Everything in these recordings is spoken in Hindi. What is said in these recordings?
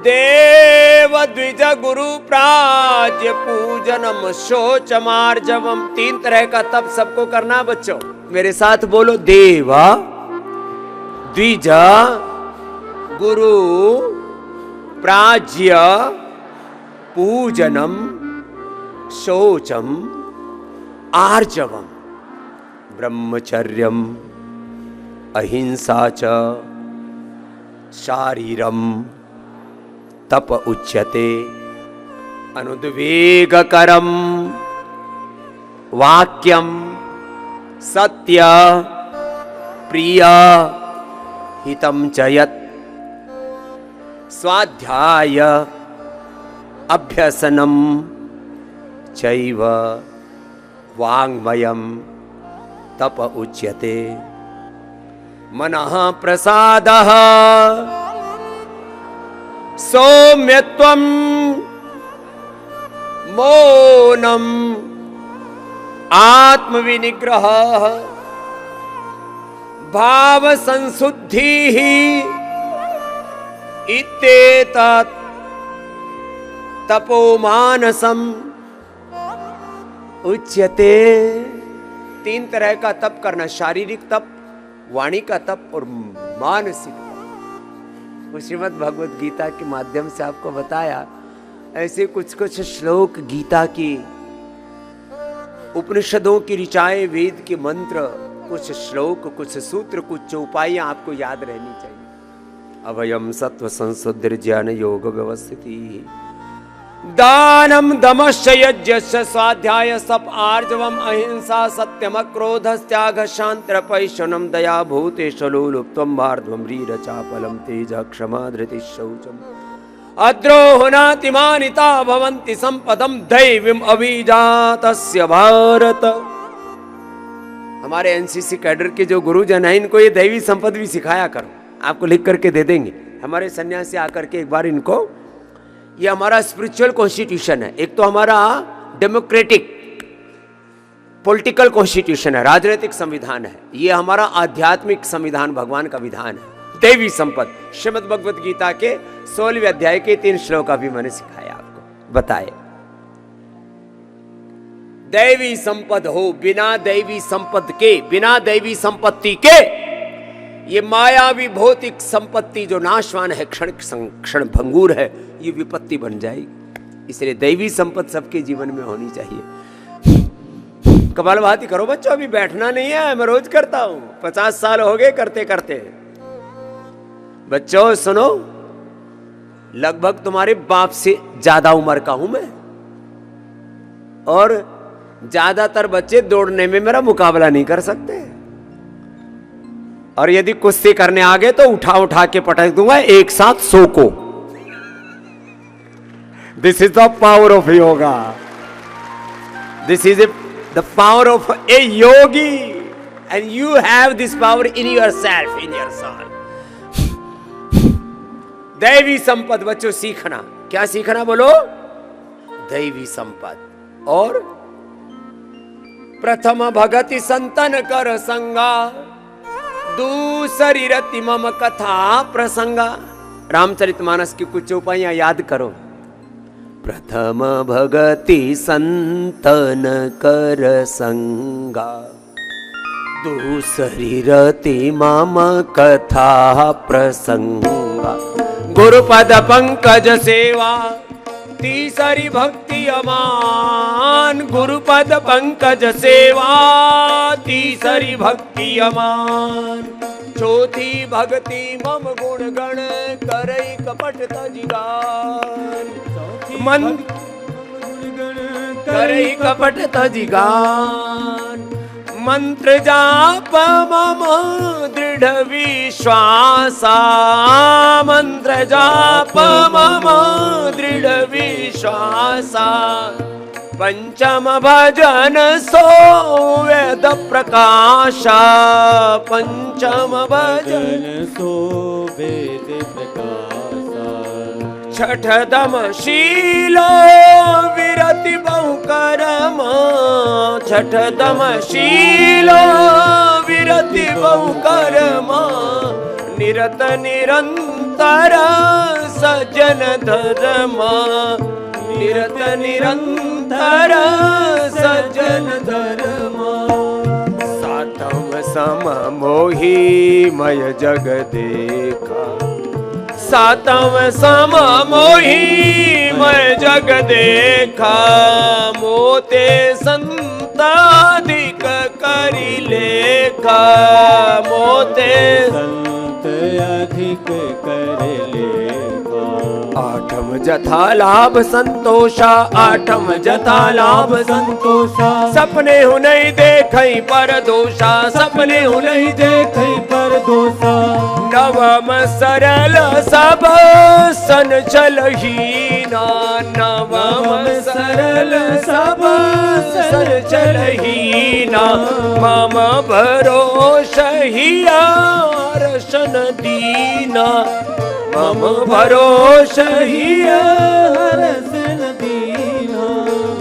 देव द्विज गुरु प्राज्य पूजनम शोचमार्जवम। 3 तरह का तप सबको करना बच्चों, मेरे साथ बोलो। देव द्विज गुरु प्राज्य पूजनम शोचम आर्जवम ब्रह्मचर्यम अहिंसा च शारीरम तप उच्यते। अनुद्वेगकरम वाक्यम सत्य प्रिय हितम च यत् स्वाध्याय अभ्यसनम चैव वाङ्मयम तप उच्यते। मनः प्रसादः सौम्यत्वं मौनम् आत्मविनिग्रहः भाव संशुद्धिः इत्येतत् तपोमानसम उच्यते। 3 तरह का तप करना, शारीरिक तप, वाणी का तप और मानसिक तप। श्रीमद् भगवत गीता के माध्यम से आपको बताया। ऐसे कुछ कुछ श्लोक गीता की, उपनिषदों की ऋचाएं, वेद के मंत्र, कुछ श्लोक, कुछ सूत्र, कुछ चौपाइयां आपको याद रहनी चाहिए। अभयम सत्व संशुद्धि ज्ञान योग व्यवस्थिति दानम दमश्च यज्ञश्च स्वाध्याय सप आर्जवम अहिंसा सत्यम क्रोधस्त्याग शांतिरपैशनम दया भूतेषु लोलुप्त्वं मार्दवं ह्रीरचापलं तेज क्षमा धृतिः शौचम अद्रोहनातिमानिता भवन्ति संपदम दैवीम अभिजातस्य भारत। हमारे एनसीसी कैडर के जो गुरुजन हैं, इनको ये दैवी संपद भी सिखाया करो। आपको लिख करके दे देंगे। हमारे सन्यासी आकर के एक बार इनको, ये हमारा स्पिरिचुअल कॉन्स्टिट्यूशन है। एक तो हमारा डेमोक्रेटिक पॉलिटिकल कॉन्स्टिट्यूशन है, राजनीतिक संविधान है। ये हमारा आध्यात्मिक संविधान, भगवान का विधान है। दैवी संपद श्रीमद् भगवत गीता के 16वें अध्याय के 3 श्लोक अभी मैंने सिखाया आपको, बताए। दैवी संपद हो, बिना दैवी संपद के, बिना दैवी संपत्ति के ये मायावी भौतिक संपत्ति जो नाशवान है, क्षण भंगुर है, ये विपत्ति बन जाएगी। इसलिए दैवी संपत्ति सबके जीवन में होनी चाहिए। कपालभाति करो बच्चों, अभी बैठना नहीं है, मैं रोज करता हूं, 50 साल हो गए करते करते। बच्चों सुनो, लगभग तुम्हारे बाप से ज्यादा उम्र का हूं मैं, और ज्यादातर बच्चे दौड़ने में मेरा मुकाबला नहीं कर सकते। और यदि कुश्ती करने आ गए तो उठा उठा के पटक दूंगा एक साथ 100 को। This is the power of yoga, this is the power of a yogi, and you have this power in your self, in your soul. दैवी संपद बच्चों सीखना, क्या सीखना बोलो? दैवी संपद। और प्रथम भगति संतन कर संगा, दूसरी रति मम कथा प्रसंगा। रामचरितमानस की कुछ चौपाइयां याद करो। प्रथम भगति संतन कर संगा, दूसरी रति मम कथा प्रसंगा। गुरुपद पंकज सेवा, तीसरी भक्ति अमान। गुरुपद पंकज सेवा, तीसरी भक्ति अमान। चौथी भक्ति मम गुण गण, करई कपट तजिगान। करई कपट तजिगान। मंत्र जाप मम दृढ़ विश्वासा, मंत्र जाप मम दृढ़ विश्वासा। पंचम भजन सो वेद प्रकाशा, पंचम भजन सो वेद प्रकाशा। छठ दम शील विरति बहुकर्म, छठ दम शील विरति बहुकर्म। निरत निरंतर निरंतर सज्जन धर्मा, निरत निरंतर सज्जन धर्मा। सातम सम मोही मय जग देखा, सातम सम मोही मय जग देखा। मोते संताधिक करी लेखा, मोते संत अधिक कर लेखा। आठम जथा लाभ संतोषा, आठम जथा लाभ संतोषा। सपने हु नहीं देखई पर दोषा, सपने हु नहीं देखई पर दोषा। नवम सरल सब सन चलहीना, नवम सरल सब सन चलहीना। मम भरोसा हिया रसन दीना, मम भरोसा हिया रसन दीना।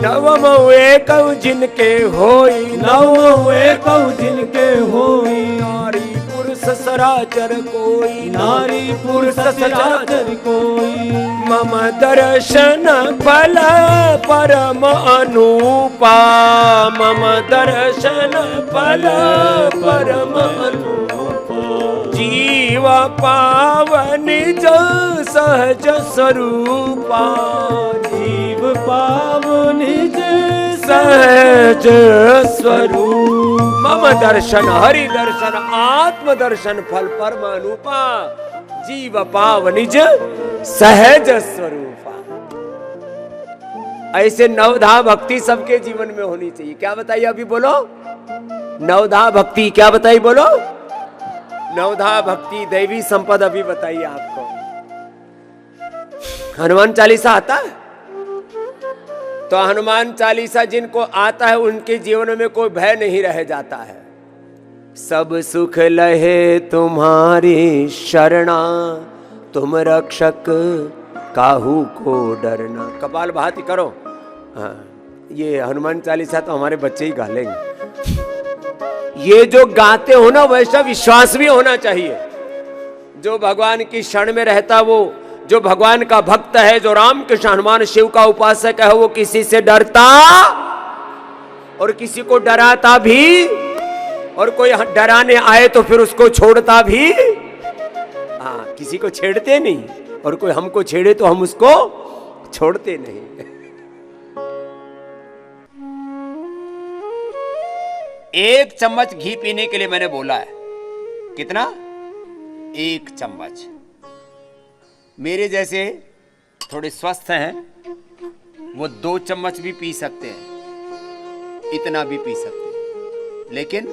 नवम एक जिनके होई, नवम एक जिनके होई। नारी पुरुष सराचर कोई, नारी पुरुष सराचर कोई। मम दर्शन फल परम अनुपा, मम दर्शन फल परम अनुपा। जीव पावन जो सहज स्वरूपा, जीव पावन सहज स्वरूप। मम दर्शन हरि दर्शन आत्म दर्शन फल परम अनुपा। जीव पाव निज सहज स्वरूपा। ऐसे नवधा भक्ति सबके जीवन में होनी चाहिए। क्या बताइए अभी बोलो? नवधा भक्ति क्या बताइए बोलो? नवधा भक्ति दैवी संपद अभी बताइए आपको। हनुमान चालीसा आता है? तो हनुमान चालीसा जिनको आता है उनके जीवन में कोई भय नहीं रह जाता है। सब सुख लहे तुम्हारी शरणा, तुम रक्षक काहू को डरना। कपाल भाती करो। हाँ, ये हनुमान चालीसा तो हमारे बच्चे ही गा लेंगे। ये जो गाते हो ना वैसा विश्वास भी होना चाहिए। जो भगवान की शरण में रहता, वो जो भगवान का भक्त है, जो राम कृष्ण हनुमान शिव का उपासक है, वो किसी से डरता और किसी को डराता भी, और कोई डराने आए तो फिर उसको छोड़ता भी। हाँ, किसी को छेड़ते नहीं, और कोई हमको छेड़े तो हम उसको छोड़ते नहीं। एक चम्मच घी पीने के लिए मैंने बोला है। कितना? 1 चम्मच। मेरे जैसे थोड़े स्वस्थ हैं वो 2 चम्मच भी पी सकते हैं, इतना भी पी सकते हैं। लेकिन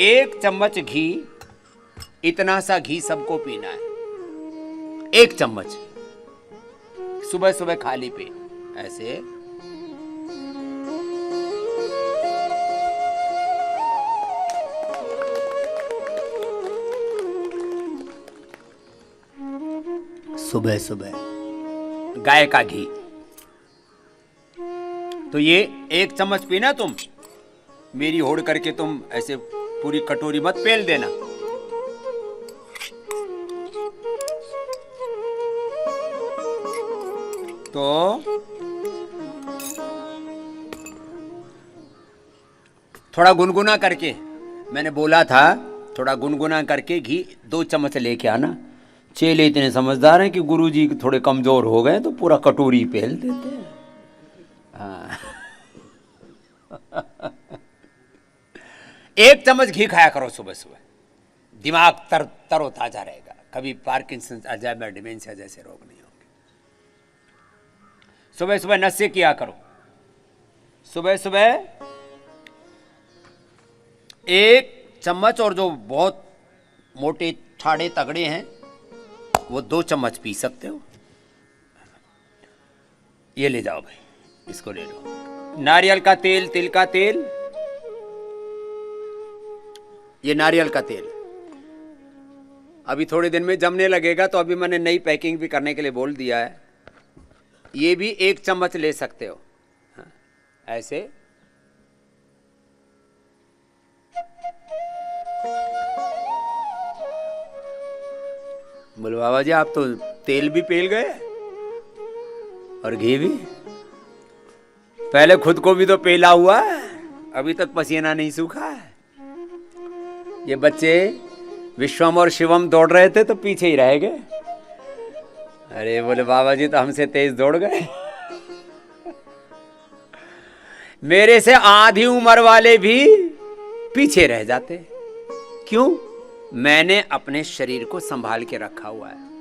1 चम्मच घी, इतना सा घी सबको पीना है। 1 चम्मच सुबह सुबह खाली पेट ऐसे। सुबह सुबह गाय का घी। तो ये 1 चम्मच पीना तुम, मेरी होड़ करके तुम ऐसे पूरी कटोरी मत पेल देना। तो थोड़ा गुनगुना करके, मैंने बोला था थोड़ा गुनगुना करके घी 2 चम्मच लेके आना। चेले इतने समझदार हैं कि गुरुजी थोड़े कमजोर हो गए तो पूरा कटोरी पेल देते हैं। हाँ। 1 चम्मच घी खाया करो सुबह सुबह, दिमाग तरोताजा रहेगा। कभी पार्किंसन, अल्जाइमर, डिमेंशिया जैसे रोग नहीं होंगे। सुबह सुबह नशे किया करो। सुबह सुबह 1 चम्मच, और जो बहुत मोटे ठाड़े तगड़े हैं वो 2 चम्मच पी सकते हो। ये ले जाओ भाई, इसको ले लो। नारियल का तेल, तिल का तेल, ये नारियल का तेल अभी थोड़े दिन में जमने लगेगा, तो अभी मैंने नई पैकिंग भी करने के लिए बोल दिया है। ये भी 1 चम्मच ले सकते हो। हाँ, ऐसे बोले बाबा जी आप तो तेल भी पेल गए और घी भी, पहले खुद को भी तो पेला हुआ है, अभी तक पसीना नहीं सूखा है। ये बच्चे विश्वम और शिवम दौड़ रहे थे तो पीछे ही रह गए। अरे बोले बाबा जी तो हमसे तेज दौड़ गए। मेरे से आधी उम्र वाले भी पीछे रह जाते। क्यों? मैंने अपने शरीर को संभाल के रखा हुआ है।